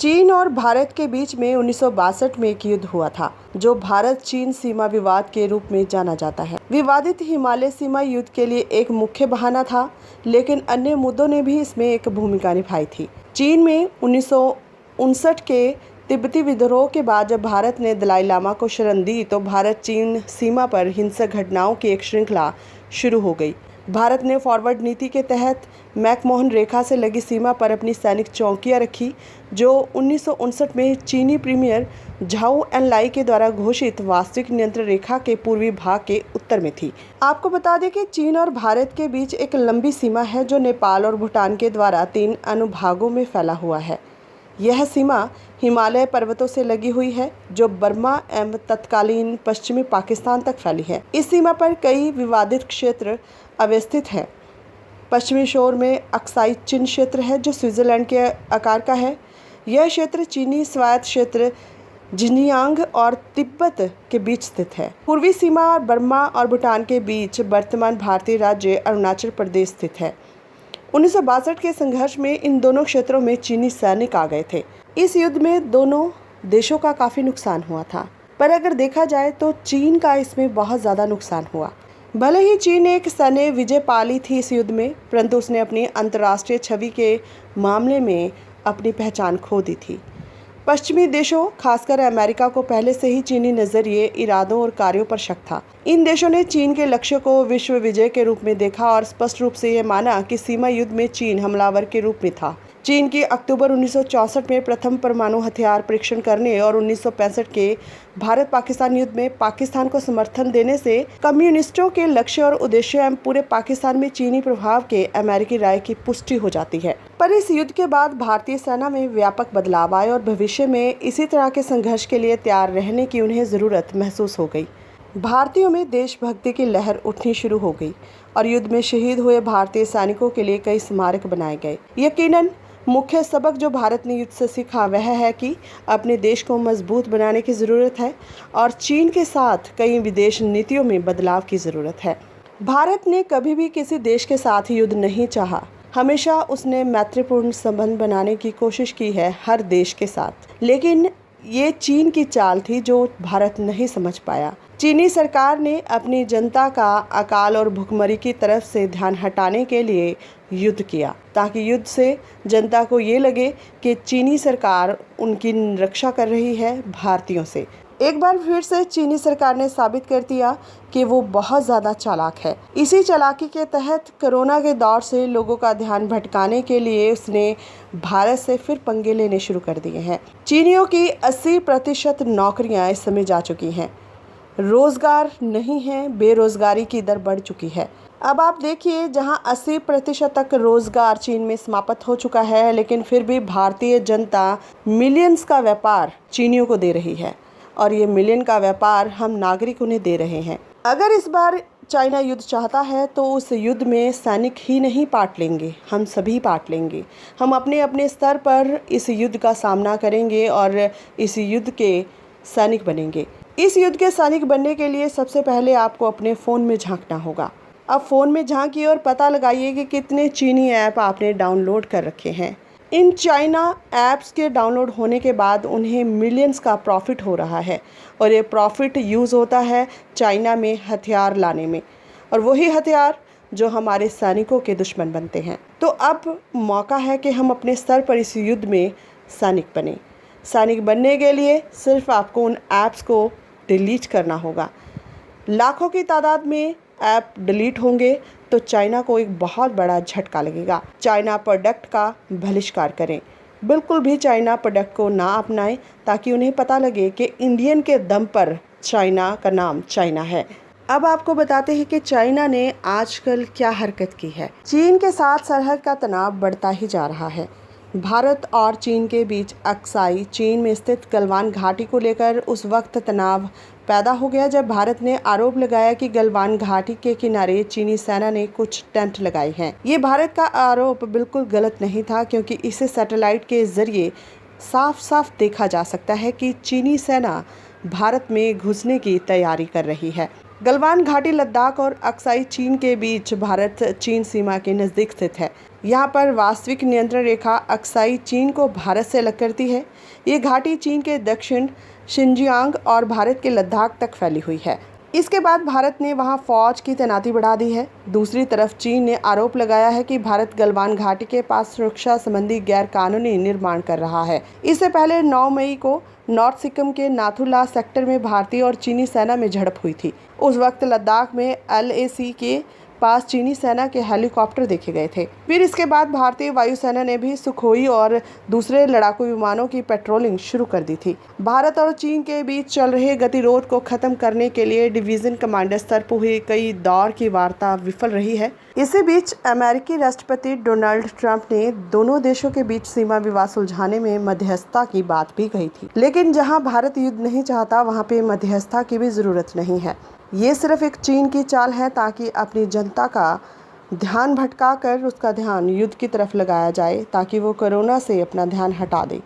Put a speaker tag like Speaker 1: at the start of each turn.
Speaker 1: चीन और भारत के बीच में 1962 में एक युद्ध हुआ था, जो भारत चीन सीमा विवाद के रूप में जाना जाता है। विवादित हिमालय सीमा युद्ध के लिए एक मुख्य बहाना था, लेकिन अन्य मुद्दों ने भी इसमें एक भूमिका निभाई थी। चीन में 1959 के तिब्बती विद्रोह के बाद जब भारत ने दलाई लामा को शरण दी, तो भारत चीन सीमा पर हिंसक घटनाओं की एक श्रृंखला शुरू हो गई। भारत ने फॉरवर्ड नीति के तहत मैकमोहन रेखा से लगी सीमा पर अपनी सैनिक चौकियां रखी, जो 1959 में चीनी प्रीमियर झाओ एनलाई के द्वारा घोषित वास्तविक नियंत्रण रेखा के पूर्वी भाग के उत्तर में थी। आपको बता दें कि चीन और भारत के बीच एक लंबी सीमा है, जो नेपाल और भूटान के द्वारा 3 अनुभागों में फैला हुआ है। यह सीमा हिमालय पर्वतों से लगी हुई है, जो बर्मा एवं तत्कालीन पश्चिमी पाकिस्तान तक फैली है। इस सीमा पर कई विवादित क्षेत्र अवस्थित हैं। पश्चिमी शोर में अक्साई चिन क्षेत्र है, जो स्विट्जरलैंड के आकार का है। यह क्षेत्र चीनी स्वायत्त क्षेत्र जिनजियांग और तिब्बत के बीच स्थित है। पूर्वी सीमा बर्मा और भूटान के बीच वर्तमान भारतीय राज्य अरुणाचल प्रदेश स्थित है। 1962 के संघर्ष में इन दोनों क्षेत्रों में चीनी सैनिक आ गए थे। इस युद्ध में दोनों देशों का काफ़ी नुकसान हुआ था, पर अगर देखा जाए तो चीन का इसमें बहुत ज़्यादा नुकसान हुआ। भले ही चीन ने एक सैन्य विजय पा ली थी इस युद्ध में, परंतु उसने अपनी अंतर्राष्ट्रीय छवि के मामले में अपनी पहचान खो दी थी। पश्चिमी देशों, खासकर अमेरिका को पहले से ही चीनी नजरिए, इरादों और कार्यों पर शक था। इन देशों ने चीन के लक्ष्य को विश्व विजय के रूप में देखा और स्पष्ट रूप से यह माना कि सीमा युद्ध में चीन हमलावर के रूप में था। चीन की अक्टूबर 1964 में प्रथम परमाणु हथियार परीक्षण करने और 1965 के भारत पाकिस्तान युद्ध में पाकिस्तान को समर्थन देने से कम्युनिस्टों के लक्ष्य और उद्देश्य एवं पूरे पाकिस्तान में चीनी प्रभाव के अमेरिकी राय की पुष्टि हो जाती है। पर इस युद्ध के बाद भारतीय सेना में व्यापक बदलाव आए और भविष्य में इसी तरह के संघर्ष के लिए तैयार रहने की उन्हें ज़रूरत महसूस हो गई। भारतीयों में देशभक्ति की लहर उठनी शुरू हो गई और युद्ध में शहीद हुए भारतीय सैनिकों के लिए कई स्मारक बनाए गए। यकीनन मुख्य सबक जो भारत ने युद्ध से सीखा वह है कि अपने देश को मजबूत बनाने की ज़रूरत है और चीन के साथ कई विदेश नीतियों में बदलाव की ज़रूरत है। भारत ने कभी भी किसी देश के साथ युद्ध नहीं चाहा। हमेशा उसने मैत्रीपूर्ण संबंध बनाने की कोशिश की है हर देश के साथ, लेकिन ये चीन की चाल थी जो भारत नहीं समझ पाया। चीनी सरकार ने अपनी जनता का अकाल और भुखमरी की तरफ से ध्यान हटाने के लिए युद्ध किया, ताकि युद्ध से जनता को ये लगे कि चीनी सरकार उनकी रक्षा कर रही है भारतीयों से। एक बार फिर से चीनी सरकार ने साबित कर दिया कि वो बहुत ज़्यादा चालाक है। इसी चालाकी के तहत कोरोना के दौर से लोगों का ध्यान भटकाने के लिए उसने भारत से फिर पंगे लेने शुरू कर दिए हैं। चीनियों की 80% नौकरियां इस समय जा चुकी हैं। रोज़गार नहीं है, बेरोज़गारी की दर बढ़ चुकी है। अब आप देखिए, जहां 80% तक रोज़गार चीन में समाप्त हो चुका है, लेकिन फिर भी भारतीय जनता मिलियंस का व्यापार चीनियों को दे रही है और ये मिलियन का व्यापार हम नागरिक उन्हें दे रहे हैं। अगर इस बार चाइना युद्ध चाहता है तो उस युद्ध में सैनिक ही नहीं पार्ट लेंगे, हम सभी पार्ट लेंगे। हम अपने अपने स्तर पर इस युद्ध का सामना करेंगे और इस युद्ध के सैनिक बनेंगे। इस युद्ध के सैनिक बनने के लिए सबसे पहले आपको अपने फ़ोन में झांकना होगा। अब फ़ोन में झांकिए और पता लगाइए कि कितने चीनी ऐप आपने डाउनलोड कर रखे हैं। इन चाइना ऐप्स के डाउनलोड होने के बाद उन्हें मिलियंस का प्रॉफिट हो रहा है और ये प्रॉफिट यूज़ होता है चाइना में हथियार लाने में, और वही हथियार जो हमारे सैनिकों के दुश्मन बनते हैं। तो अब मौका है कि हम अपने स्तर पर इस युद्ध में सैनिक बने। सैनिक बनने के लिए सिर्फ आपको उन ऐप्स को डिलीट करना होगा। लाखों की तादाद में ऐप डिलीट होंगे तो चाइना को एक बहुत बड़ा झटका लगेगा। चाइना प्रोडक्ट का बहिष्कार करें, बिल्कुल भी चाइना प्रोडक्ट को ना अपनाएं, ताकि उन्हें पता लगे कि इंडियन के दम पर चाइना का नाम चाइना है। अब आपको बताते हैं कि चाइना ने आजकल क्या हरकत की है। चीन के साथ सरहद का तनाव बढ़ता ही जा रहा है। भारत और चीन के बीच अक्साई चीन में स्थित गलवान घाटी को लेकर उस वक्त तनाव पैदा हो गया जब भारत ने आरोप लगाया कि गलवान घाटी के किनारे चीनी सेना ने कुछ टेंट लगाए हैं। ये भारत का आरोप बिल्कुल गलत नहीं था, क्योंकि इसे सैटेलाइट के जरिए साफ साफ देखा जा सकता है कि चीनी सेना भारत में घुसने की तैयारी कर रही है। गलवान घाटी लद्दाख और अक्साई चीन के बीच भारत चीन सीमा के नज़दीक स्थित है। यहाँ पर वास्तविक नियंत्रण रेखा अक्साई चीन को भारत से अलग करती है। ये घाटी चीन के दक्षिण शिनजियांग और भारत के लद्दाख तक फैली हुई है। इसके बाद भारत ने वहां फौज की तैनाती बढ़ा दी है। दूसरी तरफ चीन ने आरोप लगाया है कि भारत गलवान घाटी के पास सुरक्षा संबंधी गैरकानूनी निर्माण कर रहा है। इससे पहले 9 मई को नॉर्थ सिक्किम के नाथुला सेक्टर में भारतीय और चीनी सेना में झड़प हुई थी। उस वक्त लद्दाख में LAC के पास चीनी सेना के हेलीकॉप्टर देखे गए थे। फिर इसके बाद भारतीय वायुसेना ने भी सुखोई और दूसरे लड़ाकू विमानों की पेट्रोलिंग शुरू कर दी थी। भारत और चीन के बीच चल रहे गतिरोध को खत्म करने के लिए डिवीजन कमांडर स्तर पर हुई कई दौर की वार्ता विफल रही है। इसी बीच अमेरिकी राष्ट्रपति डोनाल्ड ट्रंप ने दोनों देशों के बीच सीमा विवाद सुलझाने में मध्यस्थता की बात भी कही थी। लेकिन जहां भारत युद्ध नहीं चाहता, वहां पे मध्यस्थता की भी जरूरत नहीं है। ये सिर्फ एक चीन की चाल है ताकि अपनी जनता का ध्यान भटका कर उसका ध्यान युद्ध की तरफ लगाया जाए, ताकि वो कोरोना से अपना ध्यान हटा दे।